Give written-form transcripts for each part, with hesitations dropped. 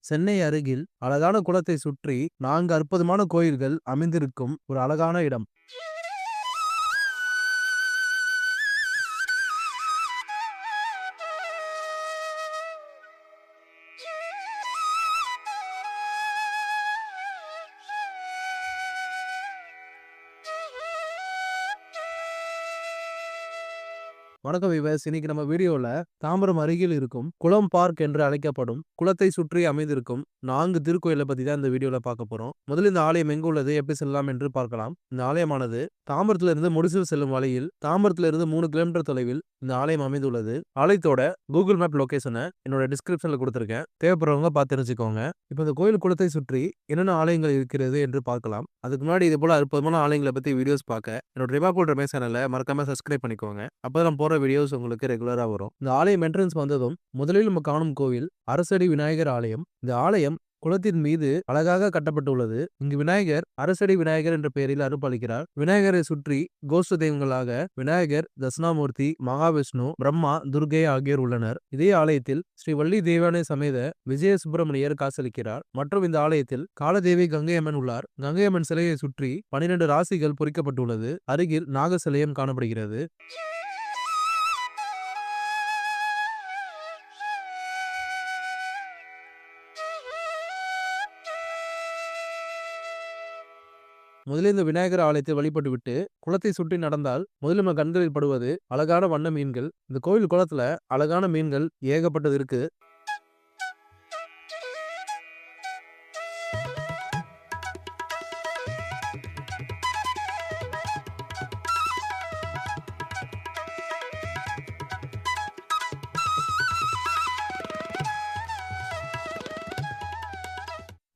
சென்னை அருகில் அழகான குளத்தை சுற்றி 4 அற்புதமான கோயில்கள் அமைந்திருக்கும் ஒரு அழகான இடம். வணக்கம் விவஸ். இன்னைக்கு நம்ம வீடியோல தாம்பரம் அருகில் இருக்கும் குளம் பார்க் என்று அழைக்கப்படும் குளத்தை சுற்றி அமைந்திருக்கும் 4 திருக்கோயிலை பத்தி தான் இந்த வீடியோல பார்க்க போறோம். முதல்ல இந்த ஆலயம் எங்கு உள்ளது, எப்படி செல்லலாம் என்று பார்க்கலாம். இந்த ஆலயமானது தாம்பரத்திலிருந்து முடிசூர் செல்லும் வழியில் தாம்பரத்திலிருந்து 3 கிலோமீட்டர் தொலைவில் இந்த ஆலயம் அமைந்துள்ளது. ஆலயத்தோட கூகுள் மேப் லொகேஷனை என்னோட டிஸ்கிரிப்ஷன்ல கொடுத்திருக்கேன். தேவைப்படுறவங்க பார்த்து தெரிஞ்சுக்கோங்க. இப்போ இந்த கோயில் குளத்தை சுற்றி என்னென்ன ஆலயங்கள் இருக்கிறது என்று பார்க்கலாம். அதுக்கு முன்னாடி இது போல அற்புதமான ஆலயங்களை பத்தி வீடியோஸ் பார்க்க என்னோட ரிவாகோல்ட் ரமேஷ் சேனலை மறக்காம சப்ஸ்கிரைப் பண்ணிக்கோங்க. அப்பதான் நான் போற வீடியோஸ் உங்களுக்கு ரெகுலரா வரும். இந்த ஆலயம் என்ட்ரன்ஸ் வந்ததும் முதலில் நம்ம காணும் கோவில் அரசடி விநாயகர் ஆலயம். இந்த ஆலயம் குளத்தின் மீது அழகாக கட்டப்பட்டுள்ளது. இங்கு விநாயகர் அரசடி விநாயகர் என்ற பெயரில் அருள்பாலிக்கிறார். விநாயகரை சுற்றி கோஷ்ட தெய்வங்களாக விநாயகர், தட்சிணாமூர்த்தி, மகாவிஷ்ணு, பிரம்மா, துர்கை ஆகியோர் உள்ளனர். இதே ஆலயத்தில் ஸ்ரீ வள்ளி தெய்வானை சமேத விஜய சுப்பிரமணியர் காசளிக்கிறார். மற்றும் இந்த ஆலயத்தில் காலதேவி கங்கையம்மன் உள்ளார். கங்கையம்மன் சிலையை சுற்றி 12 ராசிகள் பொறிக்கப்பட்டுள்ளது. அருகில் நாக சிலையும் காணப்படுகிறது. முதலில் இந்த விநாயகர் ஆலயத்தை வழிபட்டு விட்டு குளத்தை சுற்றி நடந்தால் முதலில் நம்ம கண்களில் படுவது அழகான வண்ண மீன்கள். இந்த கோயில் குளத்துல அழகான மீன்கள் ஏகப்பட்டது இருக்கு.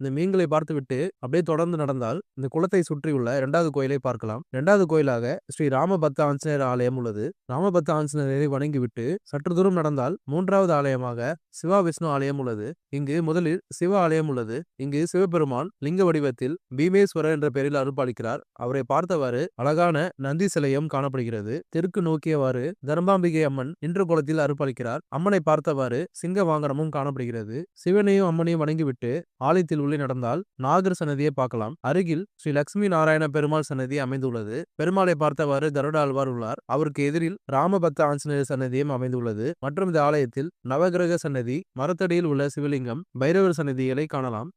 இந்த மீன்களை பார்த்துவிட்டு அப்படியே தொடர்ந்து நடந்தால் இந்த குளத்தை சுற்றியுள்ள 2வது கோயிலை பார்க்கலாம். 2வது கோயிலாக ஸ்ரீ ராமபக்த ஆஞ்சநேயர் ஆலயம் உள்ளது. ராமபக்த ஆஞ்சநேயரை வணங்கிவிட்டு சற்று தூரம் நடந்தால் 3வது ஆலயமாக சிவா விஷ்ணு ஆலயம் உள்ளது. இங்கு முதலில் சிவ ஆலயம் உள்ளது. இங்கு சிவபெருமான் லிங்க வடிவத்தில் பீமேஸ்வரர் என்ற பெயரில் அருள்பாலிக்கிறார். அவரை பார்த்தவாறு அழகான நந்தி சிலையும் காணப்படுகிறது. தெற்கு நோக்கியவாறு தர்மாம்பிகை அம்மன் இன்று குளத்தில் அருள்பாலிக்கிறார். அம்மனை பார்த்தவாறு சிங்க வாகனமும் காணப்படுகிறது. சிவனையும் அம்மனையும் வணங்கிவிட்டு ஆலயத்தில் உள்ளே நடந்தால் நாகர் சன்னதியை பார்க்கலாம். அருகில் ஸ்ரீ லட்சுமி நாராயண பெருமாள் சன்னதி அமைந்துள்ளது. பெருமாளை பார்த்தவாறு கருட ஆழ்வார் உள்ளார். அவருக்கு எதிரில் ராமபக்த ஆஞ்சநேயர் சன்னதியும் அமைந்துள்ளது. மற்றும் இந்த ஆலயத்தில் நவகிரக சன்னதி, மரத்தடியில் உள்ள சிவலிங்கம், பைரவர் சன்னதிகளை காணலாம்.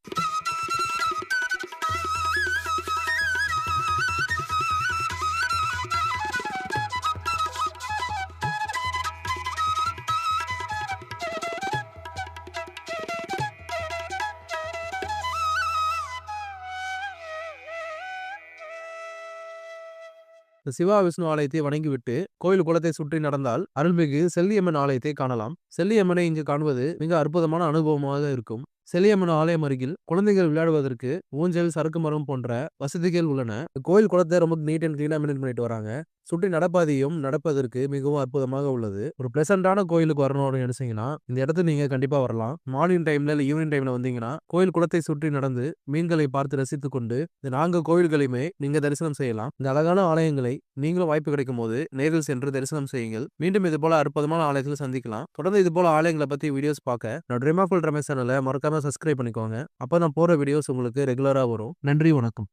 இந்த சிவா விஷ்ணு ஆலயத்தை வணங்கிவிட்டு கோயில் குளத்தை சுற்றி நடந்தால் அருள்மிகு செல்லியம்மன் ஆலயத்தை காணலாம். செல்லியம்மனை இங்கு காணுவது மிக அற்புதமான அனுபவமாக இருக்கும். செல்லியம்மன் ஆலயம் அருகில் குழந்தைகள் விளையாடுவதற்கு ஊஞ்சல், சறுக்கு மரம் போன்ற வசதிகள் உள்ளன. கோயில் குளத்தை ரொம்ப நீட் அண்ட் கிளீனா மெயின்டைன் பண்ணிட்டு வராங்க. சுற்றி நடப்பாதையும் நடப்பதற்கு மிகவும் அற்புதமாக உள்ளது. ஒரு பிளசண்டான கோயிலுக்கு வரணும்னு நினைச்சீங்கன்னா இந்த இடத்துக்கு நீங்க கண்டிப்பா வரலாம். மார்னிங் டைம்ல இல்ல ஈவினிங் டைம்ல வந்தீங்கன்னா கோயில் குளத்தை சுற்றி நடந்து மீன்களை பார்த்து ரசித்துக் கொண்டு இந்த 4 கோயில்களையுமே நீங்க தரிசனம் செய்யலாம். இந்த அழகான ஆலயங்களை நீங்களும் வாய்ப்பு கிடைக்கும் போது நேரில் சென்று தரிசனம் செய்யுங்கள். மீண்டும் இது போல அற்புதமான ஆலயத்தில் சந்திக்கலாம். தொடர்ந்து இது போல ஆலயங்களை பத்தி வீடியோஸ் பார்க்க நான் ரிவாகோல்ட் ரமேஷ் சேனலை மறக்காம சப்ஸ்கிரைப் பண்ணிக்கோங்க. அப்ப நான் போற வீடியோஸ் உங்களுக்கு ரெகுலரா வரும். நன்றி, வணக்கம்.